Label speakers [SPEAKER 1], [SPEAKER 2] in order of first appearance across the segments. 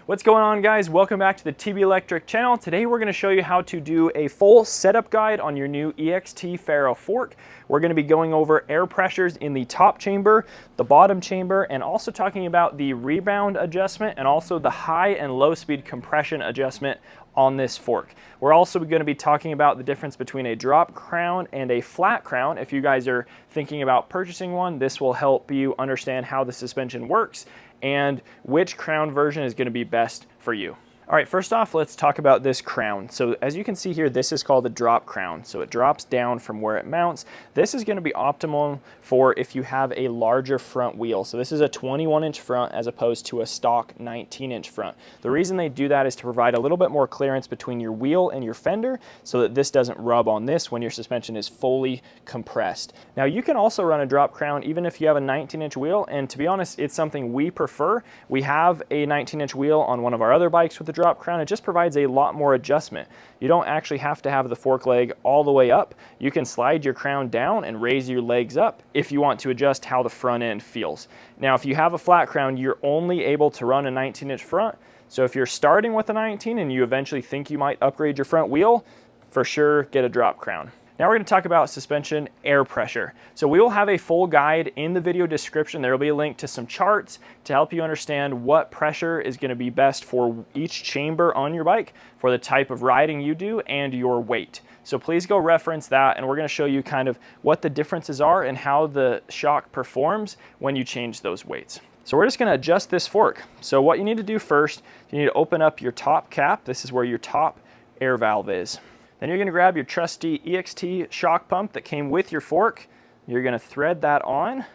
[SPEAKER 1] What's going on, guys? Welcome back to the TB Electric channel. Today we're going to show you how to do a full setup guide on your new EXT Ferro fork. We're going to be going over air pressures in the top chamber, the bottom chamber, and also talking about the rebound adjustment and also the high and low speed compression adjustment on this fork. We're also going to be talking about the difference between a drop crown and a flat crown. If you guys are thinking about purchasing one, this will help you understand how the suspension works and which crown version is going to be best for you. All right, first off, let's talk about this crown. So as you can see here, this is called a drop crown. So it drops down from where it mounts. This is going to be optimal for if you have a larger front wheel. So this is a 21-inch front as opposed to a stock 19-inch front. The reason they do that is to provide a little bit more clearance between your wheel and your fender so that this doesn't rub on this when your suspension is fully compressed. Now you can also run a drop crown even if you have a 19-inch wheel, and to be honest, it's something we prefer. We have a 19-inch wheel on one of our other bikes with the drop crown. It just provides a lot more adjustment. You don't actually have to have the fork leg all the way up. You can slide your crown down and raise your legs up if you want to adjust how the front end feels. Now, if you have a flat crown, you're only able to run a 19-inch front. So if you're starting with a 19 and you eventually think you might upgrade your front wheel, for sure get a drop crown. Now we're going to talk about suspension air pressure. So we will have a full guide in the video description. There will be a link to some charts to help you understand what pressure is going to be best for each chamber on your bike, for the type of riding you do, and your weight. So please go reference that, and we're going to show you kind of what the differences are and how the shock performs when you change those weights. So we're just going to adjust this fork. So what you need to do first, you need to open up your top cap. This is where your top air valve is. Then you're going to grab your trusty EXT shock pump that came with your fork. You're going to thread that on.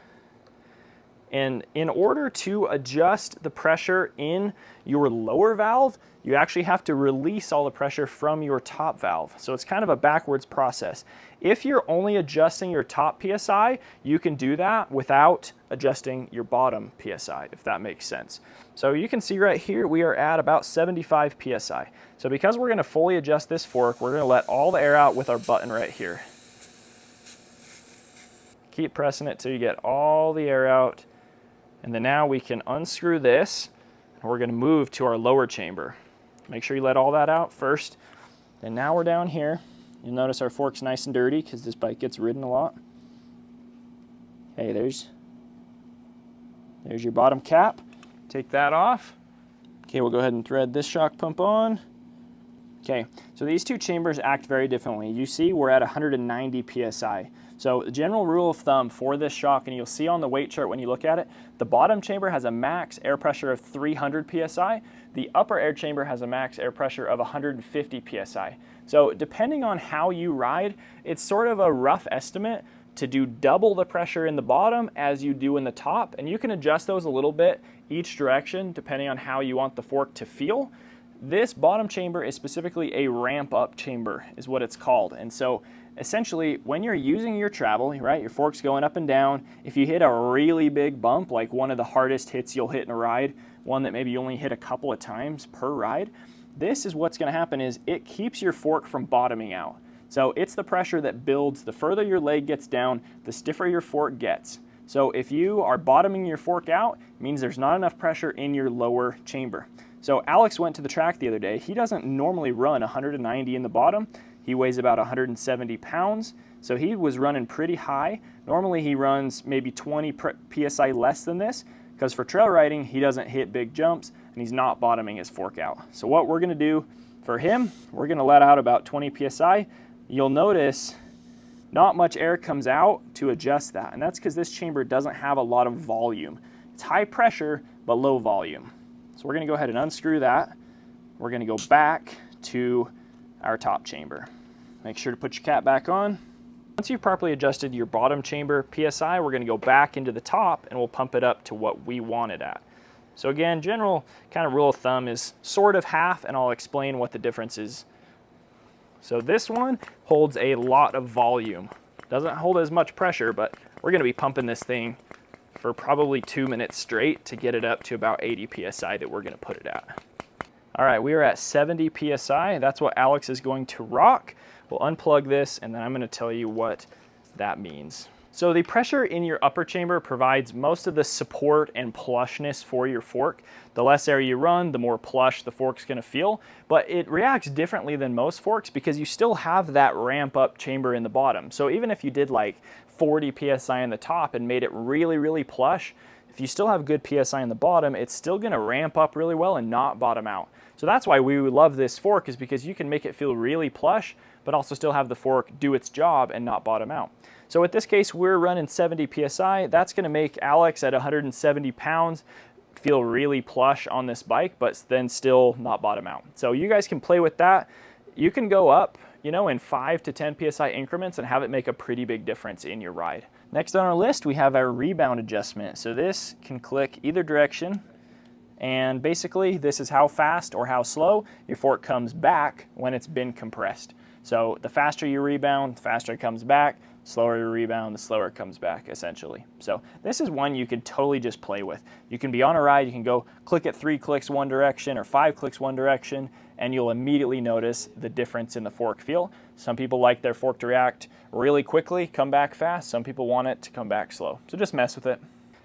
[SPEAKER 1] And in order to adjust the pressure in your lower valve, you actually have to release all the pressure from your top valve. So it's kind of a backwards process. If you're only adjusting your top PSI, you can do that without adjusting your bottom PSI, if that makes sense. So you can see right here, we are at about 75 PSI. So because we're going to fully adjust this fork, we're going to let all the air out with our button right here. Keep pressing it till you get all the air out. And then now we can unscrew this, and we're going to move to our lower chamber. Make sure you let all that out first. And now we're down here. You'll notice our fork's nice and dirty because this bike gets ridden a lot. Hey, there's your bottom cap. Take that off. Okay, we'll go ahead and thread this shock pump on. Okay, so these two chambers act very differently. You see we're at 190 PSI. So the general rule of thumb for this shock, and you'll see on the weight chart when you look at it, the bottom chamber has a max air pressure of 300 PSI. The upper air chamber has a max air pressure of 150 PSI. So depending on how you ride, it's sort of a rough estimate to do double the pressure in the bottom as you do in the top, and you can adjust those a little bit each direction depending on how you want the fork to feel. This bottom chamber is specifically a ramp up chamber is what it's called. And so essentially when you're using your travel, right, your fork's going up and down, if you hit a really big bump, like one of the hardest hits you'll hit in a ride, one that maybe you only hit a couple of times per ride, this is what's going to happen is it keeps your fork from bottoming out. So it's the pressure that builds. The further your leg gets down, the stiffer your fork gets. So if you are bottoming your fork out, it means there's not enough pressure in your lower chamber. So Alex went to the track the other day. He doesn't normally run 190 in the bottom. He weighs about 170 pounds. So he was running pretty high. Normally he runs maybe 20 PSI less than this because for trail riding, he doesn't hit big jumps and he's not bottoming his fork out. So what we're gonna do for him, we're gonna let out about 20 PSI. You'll notice not much air comes out to adjust that. And that's because this chamber doesn't have a lot of volume. It's high pressure, but low volume. So we're going to go ahead and unscrew that. We're going to go back to our top chamber. Make sure to put your cap back on. Once you've properly adjusted your bottom chamber PSI, we're going to go back into the top and we'll pump it up to what we want it at. So again, general kind of rule of thumb is sort of half, and I'll explain what the difference is. So this one holds a lot of volume. Doesn't hold as much pressure, but we're going to be pumping this thing for probably 2 minutes straight to get it up to about 80 PSI that we're going to put it at. All right, we are at 70 PSI. That's what Alex is going to rock. We'll unplug this, and then I'm going to tell you what that means. So the pressure in your upper chamber provides most of the support and plushness for your fork. The less air you run, the more plush the fork's gonna feel, but it reacts differently than most forks because you still have that ramp up chamber in the bottom. So even if you did like 40 PSI in the top and made it really, really plush, if you still have good PSI in the bottom, it's still gonna ramp up really well and not bottom out. So that's why we love this fork, is because you can make it feel really plush, but also still have the fork do its job and not bottom out. So in this case, we're running 70 PSI. That's gonna make Alex at 170 pounds feel really plush on this bike, but then still not bottom out. So you guys can play with that. You can go up, you know, in 5 to 10 PSI increments and have it make a pretty big difference in your ride. Next on our list, we have our rebound adjustment. So this can click either direction, and basically this is how fast or how slow your fork comes back when it's been compressed. So the faster you rebound, the faster it comes back. Slower you rebound, the slower it comes back, essentially. So this is one you could totally just play with. You can be on a ride, you can go click it 3 clicks one direction or 5 clicks one direction, and you'll immediately notice the difference in the fork feel. Some people like their fork to react really quickly, come back fast. Some people want it to come back slow. So just mess with it.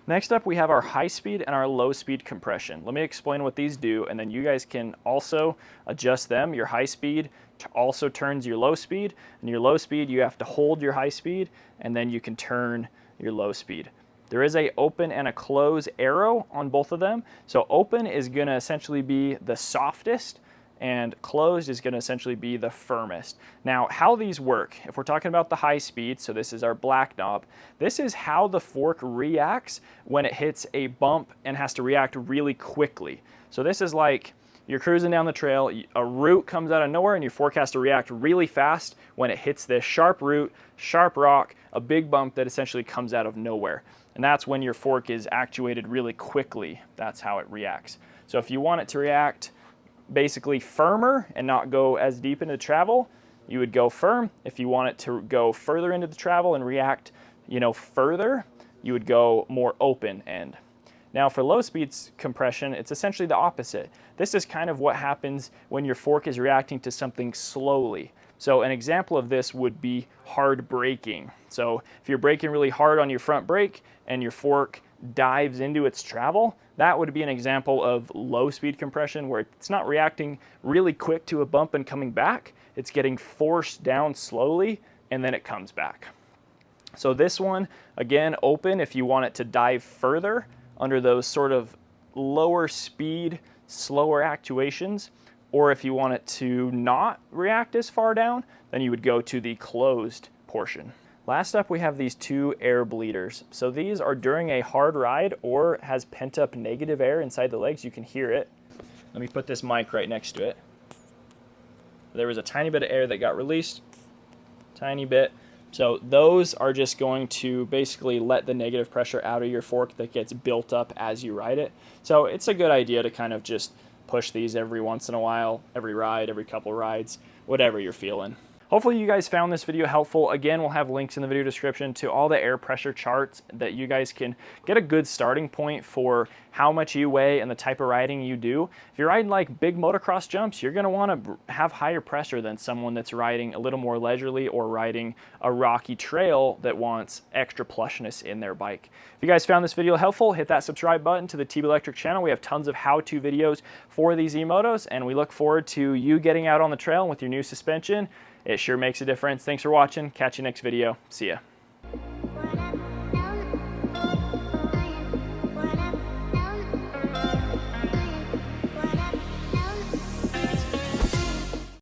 [SPEAKER 1] Next up, we have our high speed and our low speed compression. Let me explain what these do, and then you guys can also adjust them. Your high speed also turns your low speed, and your low speed, you have to hold your high speed, and then you can turn your low speed. There is a open and a close arrow on both of them. So open is gonna essentially be the softest, and closed is gonna essentially be the firmest. Now, how these work, if we're talking about the high speed, so this is our black knob, this is how the fork reacts when it hits a bump and has to react really quickly. So this is like, you're cruising down the trail, a root comes out of nowhere, and your fork has to react really fast when it hits this sharp root, sharp rock, a big bump that essentially comes out of nowhere. And that's when your fork is actuated really quickly. That's how it reacts. So if you want it to react basically firmer and not go as deep into travel, you would go firm. If you want it to go further into the travel and react, you know, further, you would go more open end. Now for low speeds compression, it's essentially the opposite. This is kind of what happens when your fork is reacting to something slowly. So an example of this would be hard braking. So if you're braking really hard on your front brake and your fork dives into its travel, that would be an example of low speed compression, where it's not reacting really quick to a bump and coming back. It's getting forced down slowly and then it comes back. So this one, again, open if you want it to dive further under those sort of lower speed, slower actuations, or if you want it to not react as far down, then you would go to the closed portion. Last up, we have these 2 air bleeders. So these are during a hard ride or has pent up negative air inside the legs. You can hear it. Let me put this mic right next to it. There was a tiny bit of air that got released, tiny bit. So those are just going to basically let the negative pressure out of your fork that gets built up as you ride it. So it's a good idea to kind of just push these every once in a while, every ride, every couple rides, whatever you're feeling. Hopefully you guys found this video helpful. Again, we'll have links in the video description to all the air pressure charts that you guys can get a good starting point for how much you weigh and the type of riding you do. If you're riding like big motocross jumps, you're gonna wanna have higher pressure than someone that's riding a little more leisurely or riding a rocky trail that wants extra plushness in their bike. If you guys found this video helpful, hit that subscribe button to the TB Electric channel. We have tons of how-to videos for these e-motos, and we look forward to you getting out on the trail with your new suspension. It sure makes a difference. Thanks for watching. Catch you next video. See ya.